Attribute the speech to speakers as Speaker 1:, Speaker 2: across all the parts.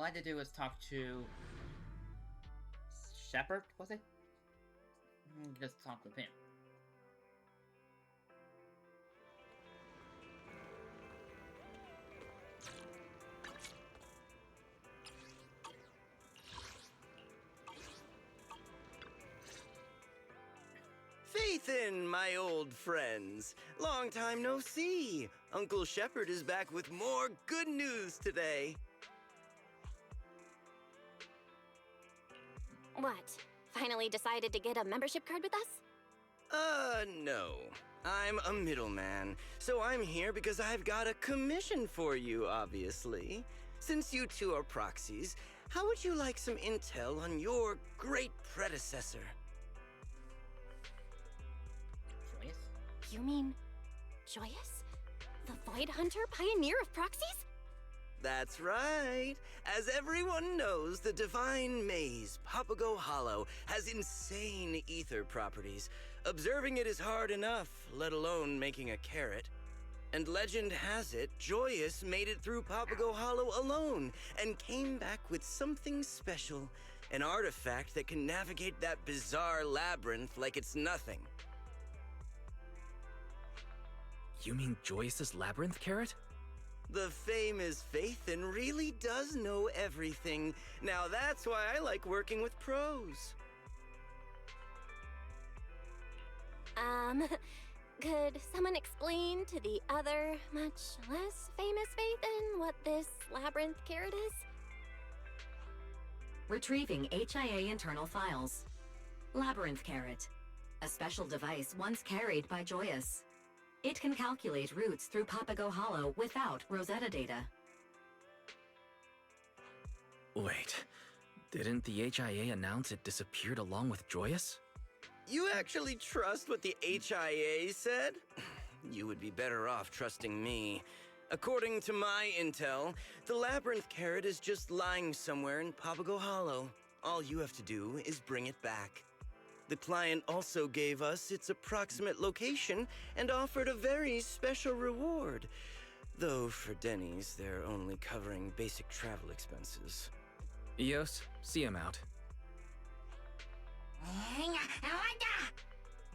Speaker 1: all I had to do was talk to Shepard, was it? Just talk with him.
Speaker 2: Faithin, my old friends. Long time no see. Uncle Shepard is back with more good news today.
Speaker 3: What? Finally decided to get a membership card with us?
Speaker 2: No. I'm a middleman, so I'm here because I've got a commission for you, obviously. Since you two are proxies, how would you like some intel on your great predecessor?
Speaker 1: Joyous?
Speaker 3: You mean Joyous? The Void Hunter pioneer of proxies?
Speaker 2: That's right. As everyone knows, the Divine Maze, Papago Hollow, has insane ether properties. Observing it is hard enough, let alone making a carrot. And legend has it, Joyous made it through Papago Hollow alone and came back with something special. An artifact that can navigate that bizarre labyrinth like it's nothing.
Speaker 4: You mean Joyce's Labyrinth carrot?
Speaker 2: The famous Faithin really does know everything. Now that's why I like working with pros.
Speaker 3: Could someone explain to the other, much less famous Faithin what this Labyrinth carrot is?
Speaker 5: Retrieving HIA internal files. Labyrinth carrot. A special device once carried by Joyous. It can calculate routes through Papago Hollow without Rosetta data.
Speaker 4: Wait, didn't the HIA announce it disappeared along with Joyous?
Speaker 2: You actually trust what the HIA said? You would be better off trusting me. According to my intel, the Labyrinth carrot is just lying somewhere in Papago Hollow. All you have to do is bring it back. The client also gave us its approximate location and offered a very special reward. Though for Denny's, they're only covering basic travel expenses.
Speaker 4: Eos, see him out.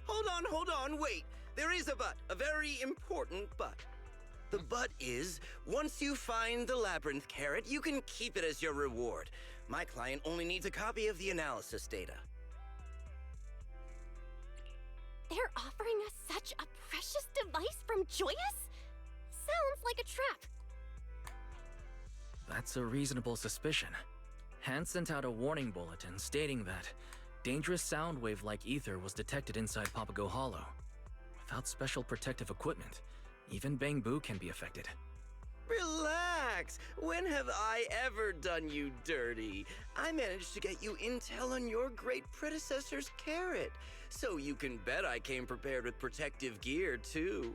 Speaker 2: Hold on, wait. There is a but, a very important but. The but is, once you find the Labyrinth carrot, you can keep it as your reward. My client only needs a copy of the analysis data.
Speaker 3: They're offering us such a precious device from Joyous? Sounds like a trap.
Speaker 4: That's a reasonable suspicion. Hans sent out a warning bulletin stating that dangerous sound wave-like ether was detected inside Papago Hollow. Without special protective equipment, even Bangbu can be affected.
Speaker 2: Relax! When have I ever done you dirty? I managed to get you intel on your great predecessor's carrot, so you can bet I came prepared with protective gear, too.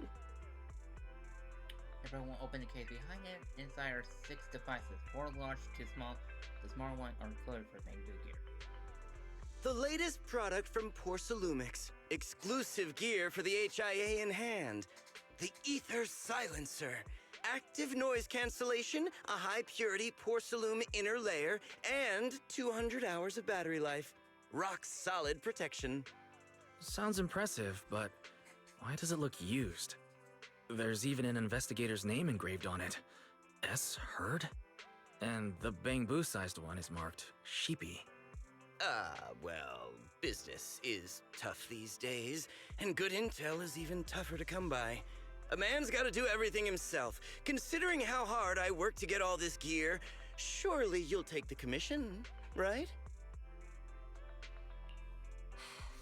Speaker 1: Everyone will open the case behind it. Inside are 6 devices, 4 large, 2 small. The smaller one are included for Bangbu gear.
Speaker 2: The latest product from Porcelumix. Exclusive gear for the HIA in hand. The Ether Silencer. Active noise cancellation, a high-purity porcelain inner layer, and 200 hours of battery life. Rock-solid protection.
Speaker 4: Sounds impressive, but why does it look used? There's even an investigator's name engraved on it. S. Hurd? And the Bangbu-sized one is marked Sheepy.
Speaker 2: Well, business is tough these days, and good intel is even tougher to come by. A man's gotta do everything himself. Considering how hard I worked to get all this gear, surely you'll take the commission, right?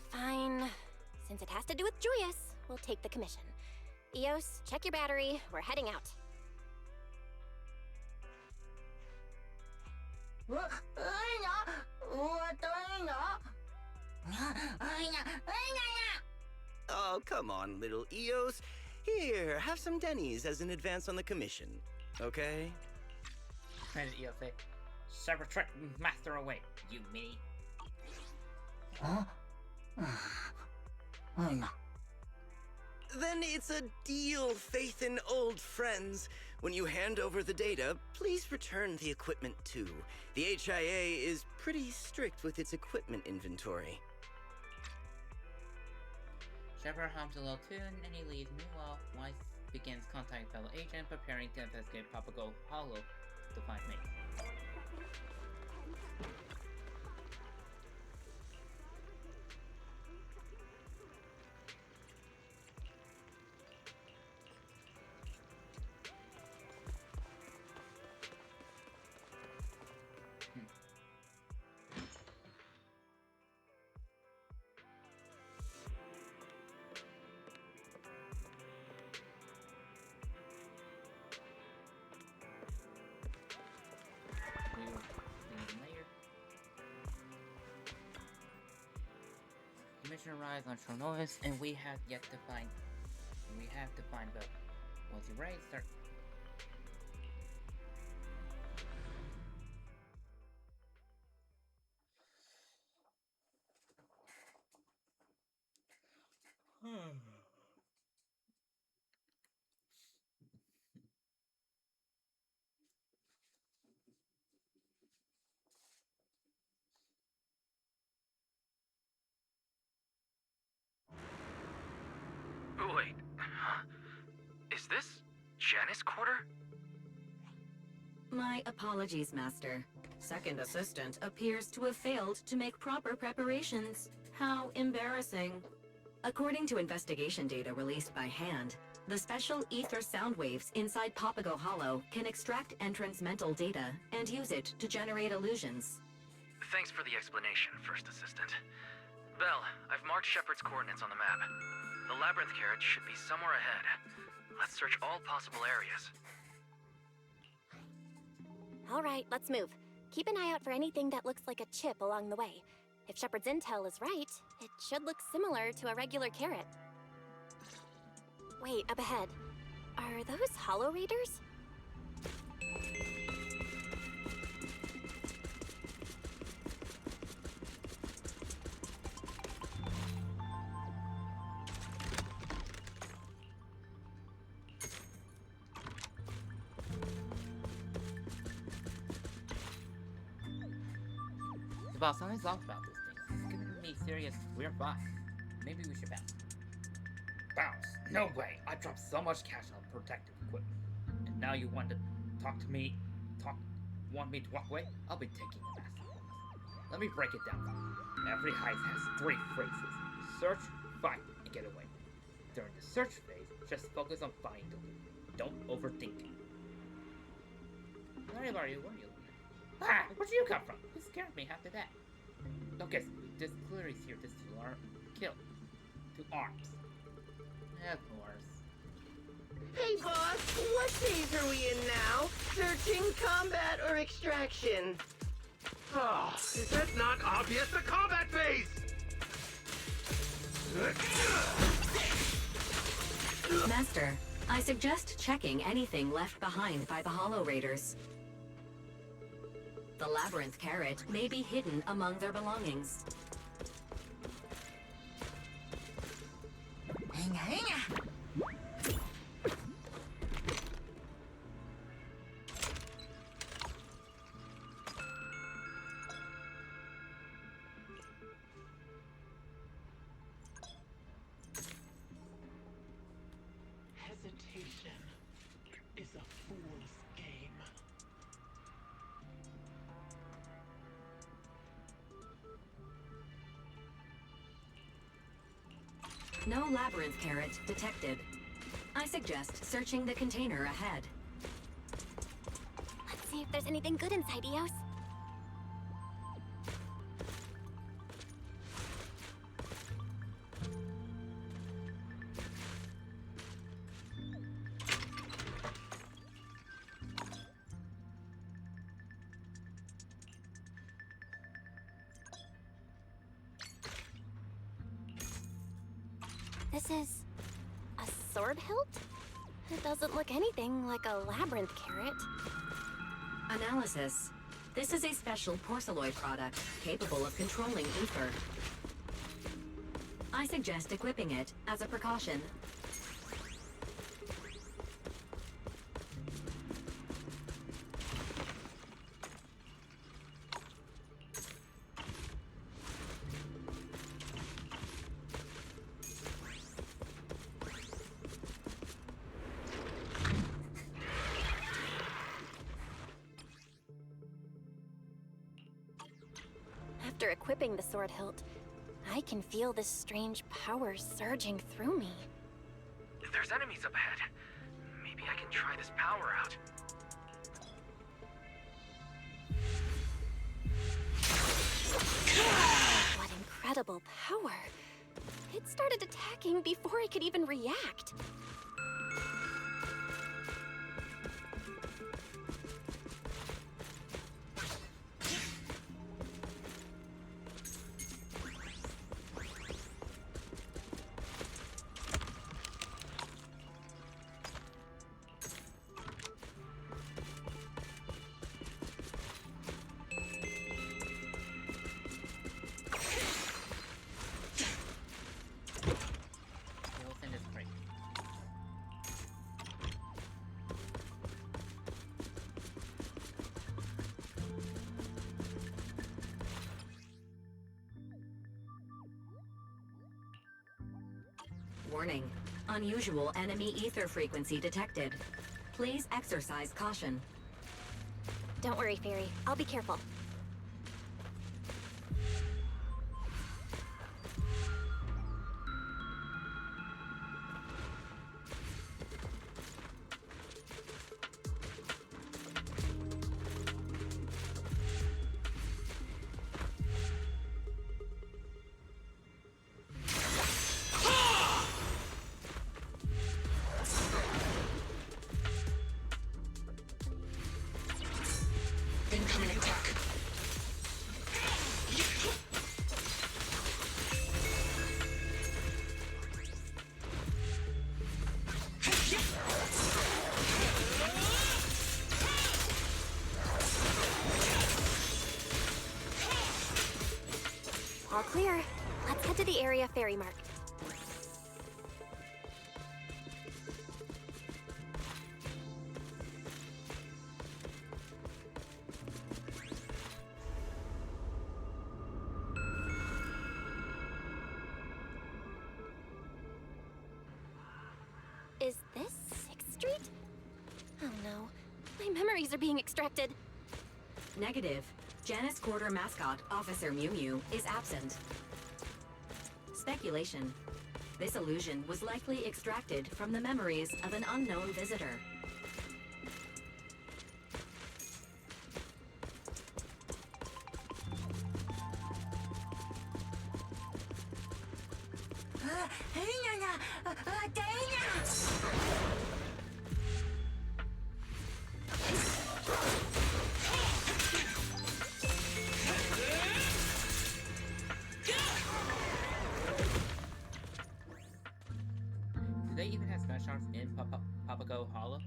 Speaker 3: Fine. Since it has to do with Joyous, we'll take the commission. Eos, check your battery. We're heading out.
Speaker 2: Oh, come on, little Eos. Here, have some Denny's as an advance on the commission, okay?
Speaker 1: And Eo say, Cyber Trick Master away, you mini.
Speaker 2: Then it's a deal, Faith in old friends. When you hand over the data, please return the equipment too. The HIA is pretty strict with its equipment inventory.
Speaker 1: Shepard hums a little tune and he leaves. Meanwhile, Weiss begins contacting fellow agent, preparing to investigate Papago Hollow to find mates. Mission arrives on Chronovis, and we have to find Bella. Once you're ready, start.
Speaker 4: Wait, is this Janice Quarter?
Speaker 5: My apologies, Master. Second Assistant appears to have failed to make proper preparations. How embarrassing. According to investigation data released by Hand, the special ether sound waves inside Papago Hollow can extract entrance mental data and use it to generate illusions.
Speaker 4: Thanks for the explanation, First Assistant. Belle, I've marked Shepard's coordinates on the map. The Labyrinth carrot should be somewhere ahead. Let's search all possible areas.
Speaker 3: All right, let's move. Keep an eye out for anything that looks like a chip along the way. If Shepard's intel is right, it should look similar to a regular carrot. Wait, up ahead. Are those Hollow Raiders?
Speaker 1: Boss, something's off about this thing. It's giving me serious weird vibes. Maybe we should bounce. Bounce? No way! I dropped so much cash on protective equipment. And now you want to talk to me? Want me to walk away? I'll be taking a massive bonus. Let me break it down. Every heist has 3 phrases. Search, find, and get away. During the search phase, just focus on finding the loot. Don't overthink it. Where are you? Ah! Where'd you come from? You scared me half to death. Okay, this clearly here. This is our kill. 2 arms. Of course.
Speaker 2: Hey, boss, what phase are we in now? Searching, combat, or extraction?
Speaker 6: Oh, is that not obvious? The combat phase!
Speaker 5: Master, I suggest checking anything left behind by the Hollow Raiders. The Labyrinth carrot may be hidden among their belongings.
Speaker 6: Hesitation is a fool's game.
Speaker 5: No Labyrinth carrot detected. I suggest searching the container ahead.
Speaker 3: Let's see if there's anything good inside, Eos. This is a sword hilt? It doesn't look anything like a labyrinth carrot.
Speaker 5: Analysis. This is a special porcelloid product capable of controlling ether. I suggest equipping it as a precaution.
Speaker 3: after equipping the sword hilt, I can feel this strange power surging through me.
Speaker 4: There's enemies up ahead. Maybe I can try this power out.
Speaker 3: What incredible power! It started attacking before I could even react.
Speaker 1: Wilson is great.
Speaker 5: Warning. Unusual enemy ether frequency detected. Please exercise caution.
Speaker 3: Don't worry, Fairy. I'll be careful.
Speaker 7: Incoming attack.
Speaker 3: All clear. Let's head to the area Fairy marked. Is this 6th Street? Oh no. My memories are being extracted.
Speaker 5: Negative. Janus Quarter mascot, Officer Mew Mew, is absent. Speculation. This illusion was likely extracted from the memories of an unknown visitor.
Speaker 1: Do they even have smash arts in Papago Hollow?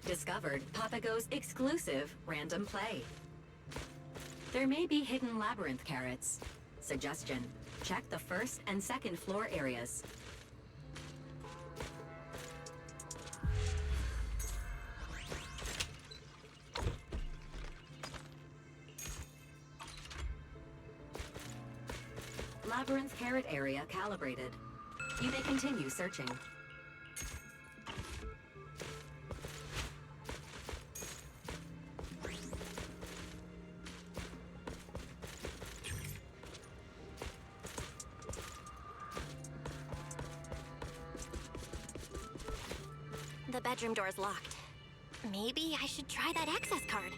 Speaker 5: Discovered Papago's exclusive random play. There may be hidden labyrinth carrots. Suggestion: check the first and second floor areas. Labyrinth carrot area calibrated. You may continue searching.
Speaker 3: The bedroom door's locked. Maybe I should try that access card.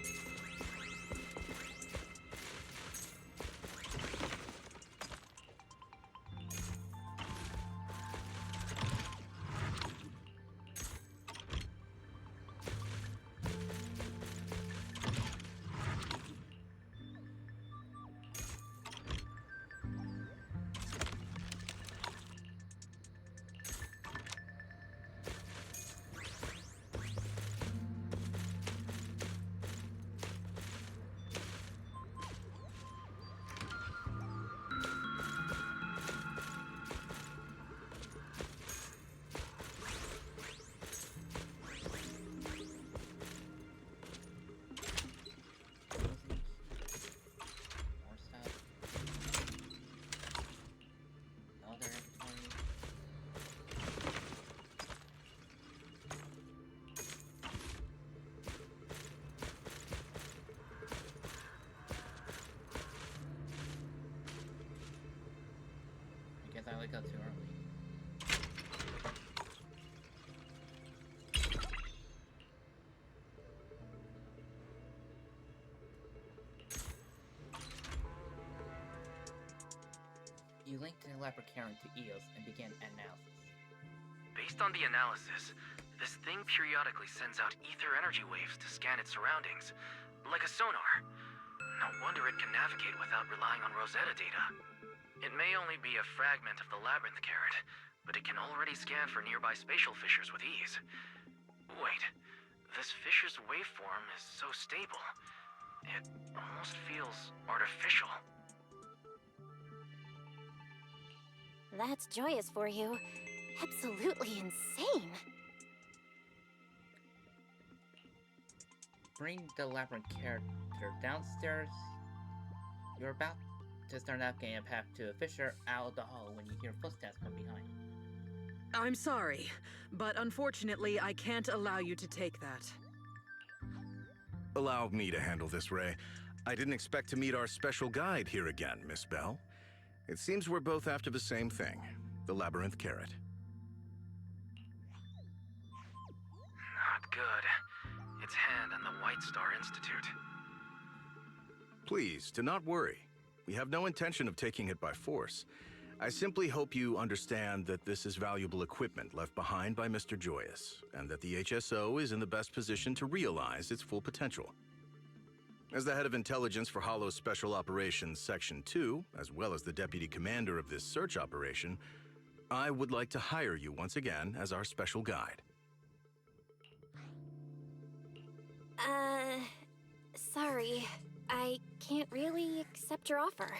Speaker 1: I wake up too early. You linked the Labyrinth to EOS and began analysis.
Speaker 4: Based on the analysis, this thing periodically sends out ether energy waves to scan its surroundings, like a sonar. No wonder it can navigate without relying on Rosetta data. It may only be a fragment of the Labyrinth carrot, but it can already scan for nearby spatial fissures with ease. Wait, this fissure's waveform is so stable. It almost feels artificial.
Speaker 3: That's joyous for you. Absolutely insane.
Speaker 1: Bring the Labyrinth character downstairs. You're about to start navigating a path to a fissure out of the hall when you hear footsteps from behind.
Speaker 8: I'm sorry, but unfortunately I can't allow you to take that.
Speaker 9: Allow me to handle this, Ray. I didn't expect to meet our special guide here again, Miss Bell. It seems we're both after the same thing, the Labyrinth carrot.
Speaker 4: Not good. Its hand on the White Star Institute.
Speaker 9: Please, do not worry. We have no intention of taking it by force. I simply hope you understand that this is valuable equipment left behind by Mr. Joyous, and that the HSO is in the best position to realize its full potential. As the head of intelligence for Hollow Special Operations Section 2, as well as the deputy commander of this search operation, I would like to hire you once again as our special guide.
Speaker 3: Sorry. I can't really accept your offer.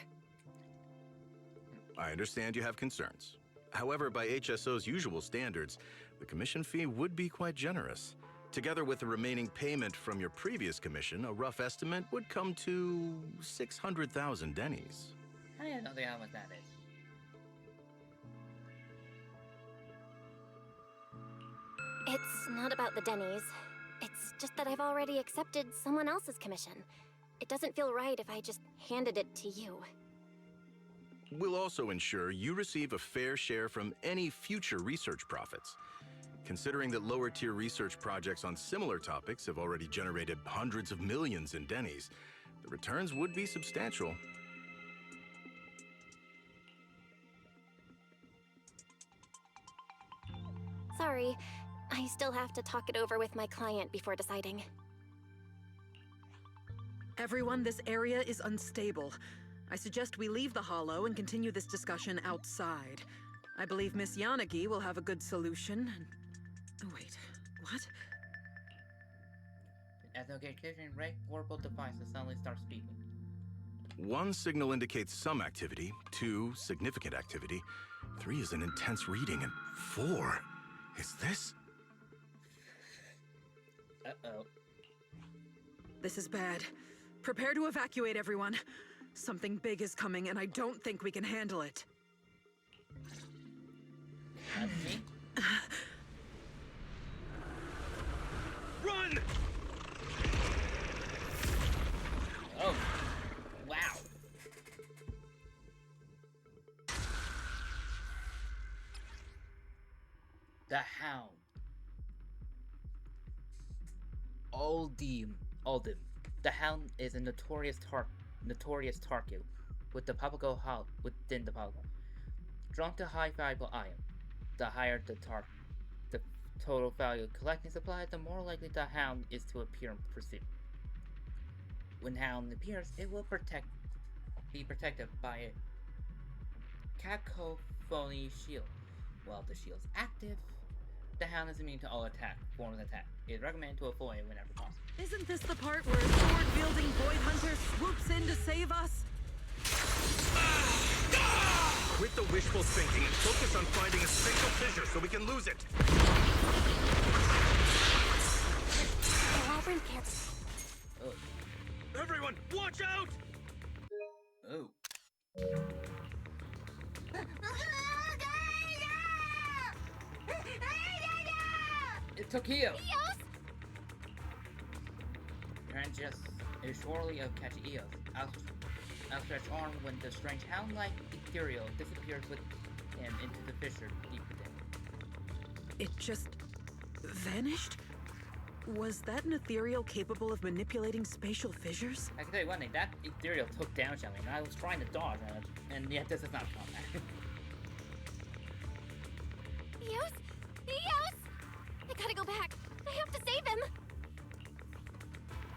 Speaker 9: I understand you have concerns. However, by HSO's usual standards, the commission fee would be quite generous. Together with the remaining payment from your previous commission, a rough estimate would come to 600,000 dennies.
Speaker 1: I have no idea what that is.
Speaker 3: It's not about the Denny's. It's just that I've already accepted someone else's commission. It doesn't feel right if I just handed it to you.
Speaker 9: We'll also ensure you receive a fair share from any future research profits. Considering that lower-tier research projects on similar topics have already generated hundreds of millions in dennies, the returns would be substantial.
Speaker 3: Sorry, I still have to talk it over with my client before deciding.
Speaker 8: Everyone, this area is unstable. I suggest we leave the Hollow and continue this discussion outside. I believe Miss Yanagi will have a good solution. Oh, wait, what?
Speaker 1: As the occasion Ray portable devices suddenly start speaking.
Speaker 9: 1 signal indicates some activity, 2, significant activity, 3 is an intense reading, and 4, is this?
Speaker 1: Uh-oh.
Speaker 8: This is bad. Prepare to evacuate, everyone. Something big is coming, and I don't think we can handle it.
Speaker 1: That's me?
Speaker 6: Run!
Speaker 1: Oh. Wow. The Hound. Oldham. The Hound is a notorious target with the Papago Hall within the Papago. Drawn to high valuable iron, the higher the total value of collecting supply, the more likely the Hound is to appear in pursuit. When Hound appears, it will be protected by a cacophony shield. While the shield's active, the Hound is immune to all forms of attack. It is recommended to avoid it whenever possible.
Speaker 8: Isn't this the part where a sword-wielding void hunter swoops in to save us?
Speaker 6: Quit the wishful thinking and focus on finding a spatial fissure so we can lose it.
Speaker 3: The Labyrinth carrot.
Speaker 1: Oh.
Speaker 6: Everyone, watch out!
Speaker 1: Oh. It's Tokyo!
Speaker 3: Eos!
Speaker 1: Transius is surely of catch Eos. Outstretched arm when the strange hound-like ethereal disappears with him into the fissure deep within.
Speaker 8: It just vanished? Was that an ethereal capable of manipulating spatial fissures?
Speaker 1: I can tell you one thing, that ethereal took damage on me, and I was trying to dodge on it, and yet this is not combat.
Speaker 3: Eos? Eos! I gotta go back. I have to save him.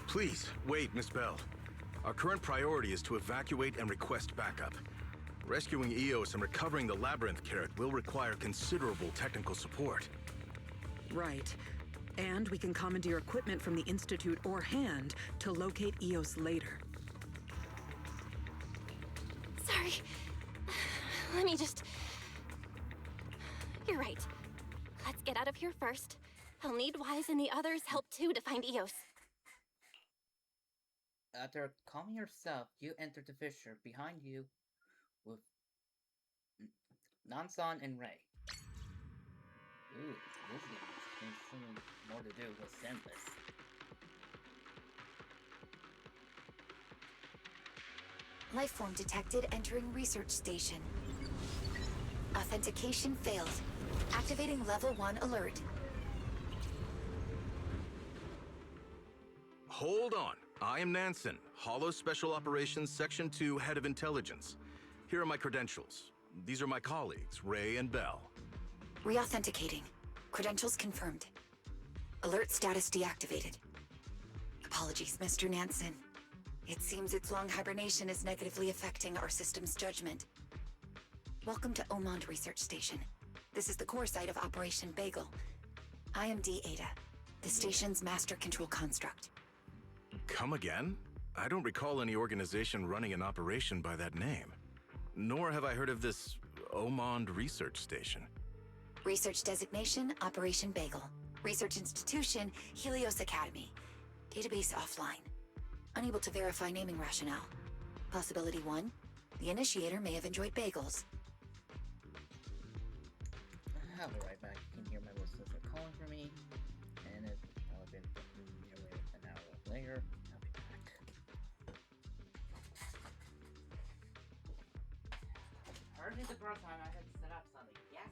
Speaker 9: Please, wait, Miss Bell. Our current priority is to evacuate and request backup. Rescuing Eos and recovering the Labyrinth carrot will require considerable technical support.
Speaker 8: Right. And we can commandeer equipment from the Institute or Hand to locate Eos later.
Speaker 3: Sorry. Let me just... You're right. Let's get out of here first. I'll need Wise and the others' help too to find Eos.
Speaker 1: After calming yourself, you enter the fissure behind you with Nansan and Ray. Ooh, this game has something more to do with Zenless.
Speaker 10: Lifeform detected entering research station. Authentication failed. Activating level 1 alert.
Speaker 9: Hold on. I am Nansen, Hollow Special Operations Section 2 Head of Intelligence. Here are my credentials. These are my colleagues, Ray and Bell.
Speaker 10: Re-authenticating. Credentials confirmed. Alert status deactivated. Apologies, Mr. Nansen. It seems its long hibernation is negatively affecting our system's judgment. Welcome to Omond Research Station. This is the core site of Operation Bagel. I am D-Ada, the station's master control construct.
Speaker 9: Come again? I don't recall any organization running an operation by that name. Nor have I heard of this Omond Research Station.
Speaker 10: Research designation, Operation Bagel. Research institution, Helios Academy. Database offline. Unable to verify naming rationale. Possibility 1, the initiator may have enjoyed bagels.
Speaker 1: I'll be right back. You can hear my listeners are calling for me, and it's probably been nearly an hour later. I'll be back. Heard it's the first time I had to set up something. Yes.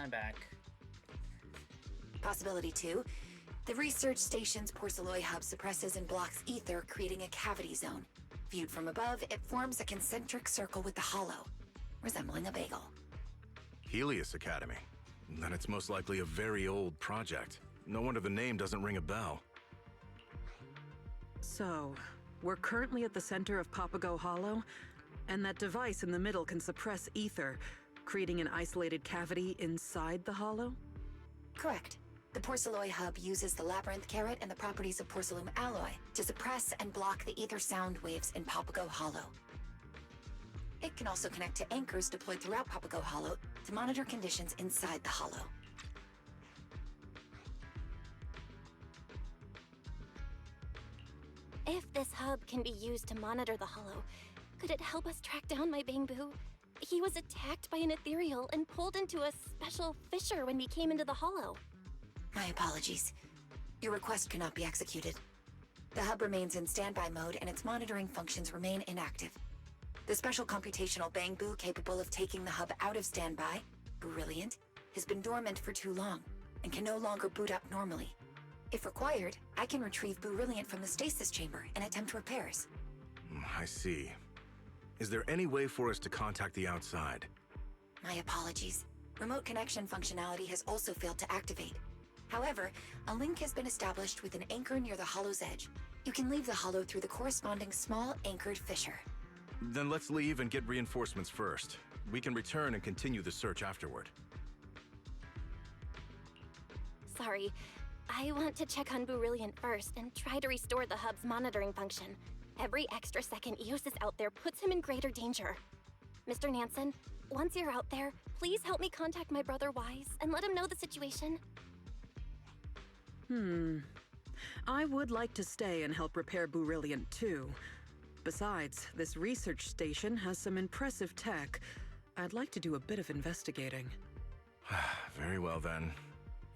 Speaker 1: I'm back.
Speaker 10: Possibility 2. The research station's porcelain hub suppresses and blocks ether, creating a cavity zone. Viewed from above, it forms a concentric circle with the hollow, resembling a bagel.
Speaker 9: Helios Academy. Then it's most likely a very old project. No wonder the name doesn't ring a bell.
Speaker 8: So, we're currently at the center of Papago Hollow, and that device in the middle can suppress ether, creating an isolated cavity inside the hollow?
Speaker 10: Correct. The porcelain hub uses the Labyrinth carrot and the properties of porcelain alloy to suppress and block the ether sound waves in Papago Hollow. It can also connect to anchors deployed throughout Papago Hollow to monitor conditions inside the hollow.
Speaker 3: If this hub can be used to monitor the hollow, could it help us track down my Bangbu? He was attacked by an ethereal and pulled into a special fissure when we came into the hollow.
Speaker 10: My apologies. Your request cannot be executed. The hub remains in standby mode and its monitoring functions remain inactive. The special computational Bangbu capable of taking the hub out of standby, Brilliant, has been dormant for too long and can no longer boot up normally. If required, I can retrieve Brilliant from the stasis chamber and attempt repairs.
Speaker 9: I see. Is there any way for us to contact the outside?
Speaker 10: My apologies. Remote connection functionality has also failed to activate. However, a link has been established with an anchor near the hollow's edge. You can leave the hollow through the corresponding small anchored fissure.
Speaker 9: Then let's leave and get reinforcements first. We can return and continue the search afterward.
Speaker 3: Sorry, I want to check on Brilliant first and try to restore the hub's monitoring function. Every extra second Eos is out there puts him in greater danger. Mr. Nansen, once you're out there, please help me contact my brother Wise and let him know the situation.
Speaker 8: I would like to stay and help repair Brilliant too. Besides, this research station has some impressive tech. I'd like to do a bit of investigating.
Speaker 9: Very well then.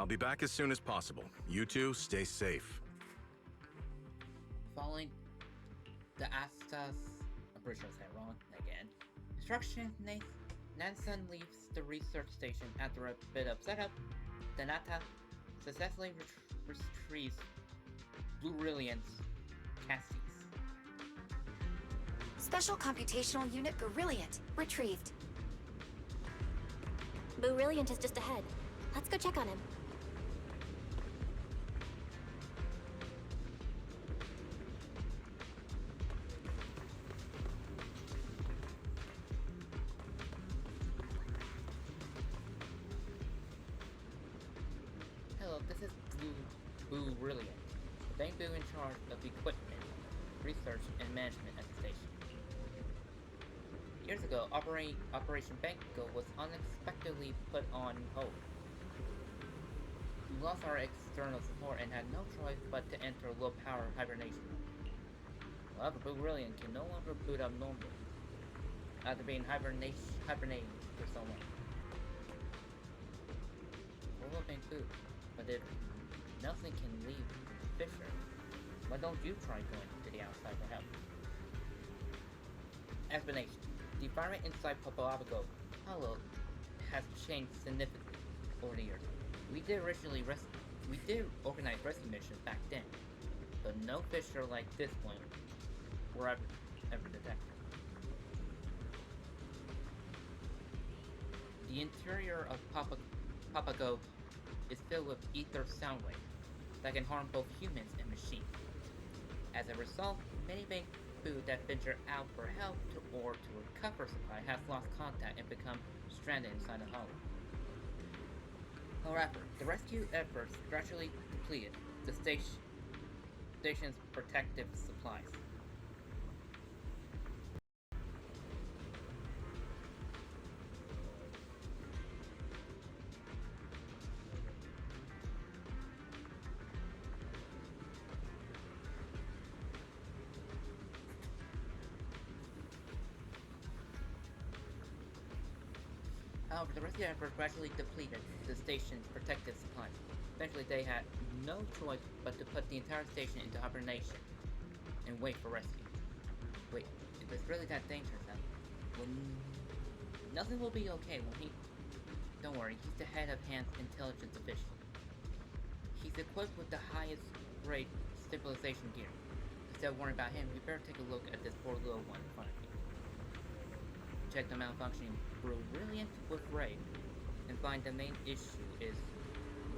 Speaker 9: I'll be back as soon as possible. You two, stay safe.
Speaker 1: Following the Astas, I'm pretty sure I said it wrong again. Instructions, Nansen leaves the research station after a bit of setup. Danata successfully retrieves Brilliant's Cassis.
Speaker 10: Special computational unit Brilliant retrieved.
Speaker 3: Brilliant is just ahead. Let's go check on him.
Speaker 1: Hello, this is Brilliant, the Bangbu in charge of equipment, research, and management at the station. Years ago, Operation Banco was unexpectedly put on hold. We lost our external support and had no choice but to enter low-power hibernation. However, Brilliant can no longer boot up normally, after being hibernating for so long. Full of Banco, but if nothing can leave Fisher, why don't you try going to the outside for help? Explanation. The environment inside Papago Hollow has changed significantly over the years. We did organize rescue missions back then, but no fissure like this one were ever detected. The interior of Papago is filled with ether sound waves that can harm both humans and machines. As a result, many food that venture out for help or to recover supply has lost contact and become stranded inside the hollow. However, the rescue efforts gradually depleted the station's protective supplies. However, the rescue effort gradually depleted the station's protective supplies. Eventually, they had no choice but to put the entire station into hibernation and wait for rescue. Wait, if it's really that dangerous, then nothing will be okay, won't he? Don't worry, he's the head of Hans intelligence division. He's equipped with the highest grade stabilization gear. Instead of worrying about him, you better take a look at this poor little one in front of you. Check the malfunctioning Brilliant with Ray, and find the main issue is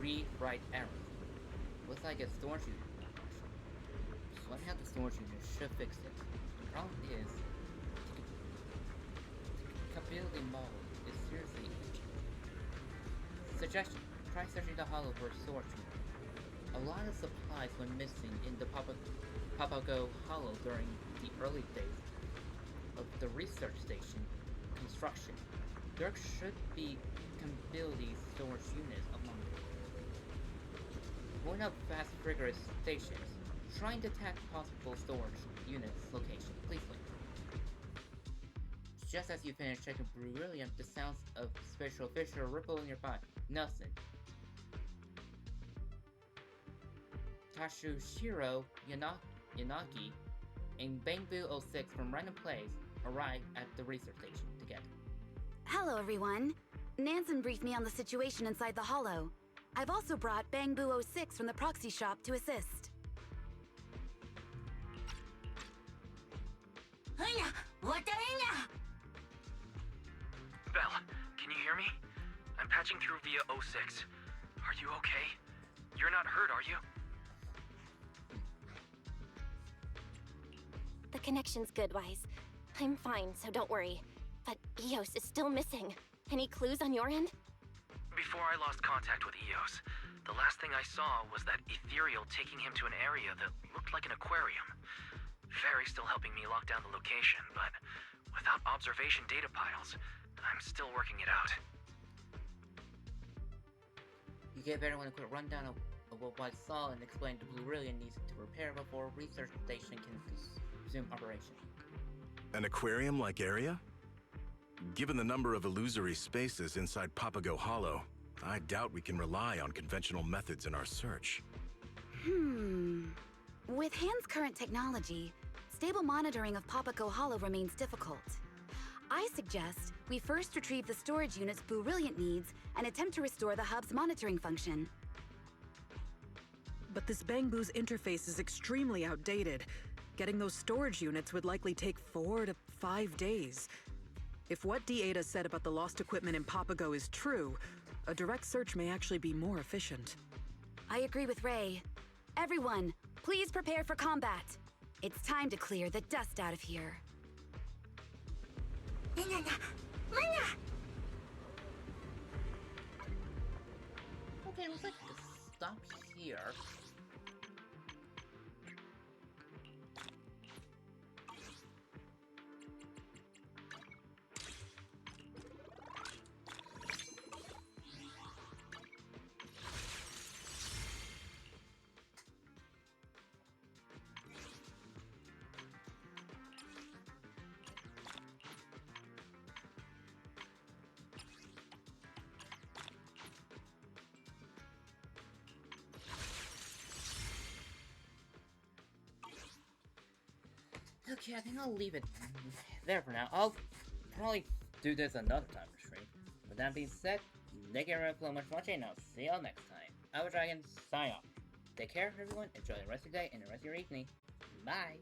Speaker 1: read-write errors. Looks like a storage unit malfunction. Swapping out the storage unit should fix it. The problem is, the compatibility model is seriously itchy. Suggestion: try searching the hollow for a storage unit. A lot of supplies went missing in the Papago Hollow during the early days of the research station construction. There should be compatibility storage units among them. Going up fast rigorous stations, trying to detect possible storage units location. Please wait. Just as you finish checking Brilliant, the sounds of Spatial Fisher ripple nearby. Nothing. Tashushiro Yanagi and Bamboo 06 from Random Place arrive at the research station together.
Speaker 11: Hello, everyone. Nansen briefed me on the situation inside the Hollow. I've also brought Bamboo 06 from the proxy shop to assist.
Speaker 4: Belle, can you hear me? I'm patching through via 06. Are you okay? You're not hurt, are you?
Speaker 3: The connection's good, Wise. I'm fine, so don't worry. But Eos is still missing. Any clues on your end?
Speaker 4: Before I lost contact with Eos, the last thing I saw was that ethereal taking him to an area that looked like an aquarium. Fairy's still helping me lock down the location, but without observation data piles, I'm still working it out.
Speaker 1: You gave everyone a quick rundown of what White saw and explained the Brilliant needs to repair before research station can resume operation.
Speaker 9: An aquarium-like area? Given the number of illusory spaces inside Papago Hollow, I doubt we can rely on conventional methods in our search.
Speaker 11: With Hans' current technology, stable monitoring of Papago Hollow remains difficult. I suggest we first retrieve the storage units Brilliant needs and attempt to restore the hub's monitoring function.
Speaker 8: But this Bangbu's interface is extremely outdated. Getting those storage units would likely take 4 to 5 days. If what D-Ada said about the lost equipment in Papago is true, a direct search may actually be more efficient.
Speaker 11: I agree with Ray. Everyone, please prepare for combat. It's time to clear the dust out of here.
Speaker 1: Okay, looks like to stop here. Okay, I think I'll leave it there for now. I'll probably do this another time for stream. With that being said, thank you everyone so much for watching, and I'll see y'all next time. I was Dragon, sign off. Take care, everyone. Enjoy the rest of your day and the rest of your evening. Bye.